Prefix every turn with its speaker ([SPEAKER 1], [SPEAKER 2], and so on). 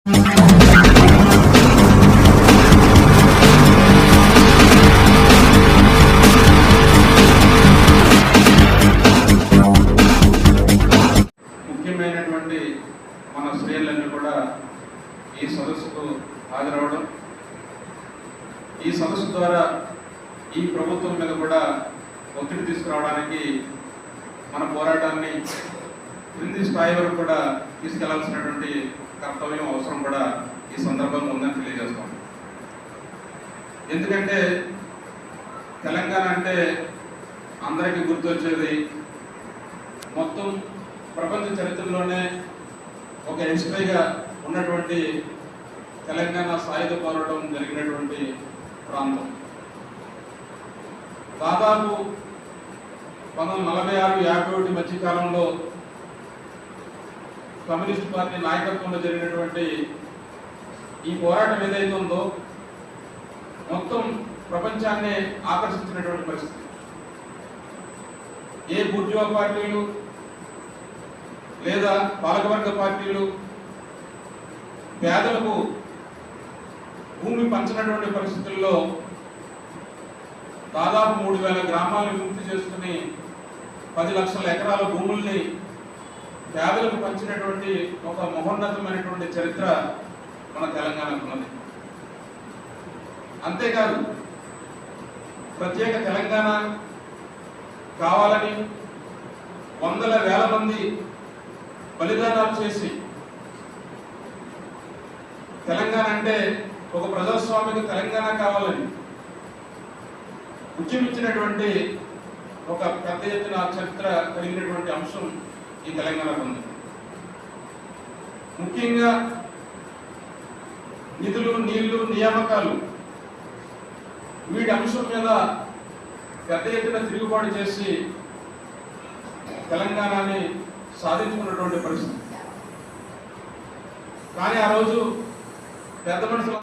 [SPEAKER 1] ముఖ్యమైనటువంటి మన శ్రేణులన్నీ కూడా ఈ సదస్సుకు హాజరవడం, ఈ సదస్సు ద్వారా ఈ ప్రభుత్వం మీద కూడా ఒత్తిడి తీసుకురావడానికి మన పోరాటాన్ని క్రింది స్థాయి వరకు కూడా తీసుకెళ్లాల్సినటువంటి కర్తవ్యం, అవసరం కూడా ఈ సందర్భంగా ఉందని తెలియజేస్తాం. ఎందుకంటే తెలంగాణ అంటే అందరికీ గుర్తొచ్చేది మొత్తం ప్రపంచ చరిత్రలోనే ఒక హిస్టరీగా ఉన్నటువంటి తెలంగాణ సాయుధ పోరాటం జరిగినటువంటి ప్రాంతం. దాదాపు 1946-51 మధ్య కాలంలో కమ్యూనిస్ట్ పార్టీ నాయకత్వంలో జరిగినటువంటి ఈ పోరాటం ఏదైతే ఉందో మొత్తం ప్రపంచాన్ని ఆకర్షించినటువంటి పరిస్థితి. ఏ బూర్జువా పార్టీలు లేదా పాలకవర్గ పార్టీలు పేదలకు భూమి పంచినటువంటి పరిస్థితుల్లో దాదాపు 3000 గ్రామాలను విముక్తి చేసుకుని 10 లక్షల ఎకరాల భూముల్ని పేదలకు పంచినటువంటి ఒక మహోన్నతమైనటువంటి చరిత్ర మన తెలంగాణకు ఉన్నది. అంతేకాదు ప్రత్యేక తెలంగాణ కావాలని వందల వేల మంది బలిదానాలు చేసి తెలంగాణ అంటే ఒక ప్రజాస్వామిక తెలంగాణ కావాలని ఉద్యమించినటువంటి ఒక పెద్ద ఎత్తున చరిత్ర కలిగినటువంటి అంశం ఈ తెలంగాణకు ఉంది. ముఖ్యంగా నిధులు, నీళ్లు, నియామకాలు వీటి అంశం మీద పెద్ద ఎత్తున తిరుగుబాటు చేసి తెలంగాణని సాధించుకున్నటువంటి పరిస్థితి. కానీ ఆ రోజు పెద్ద మనుషులు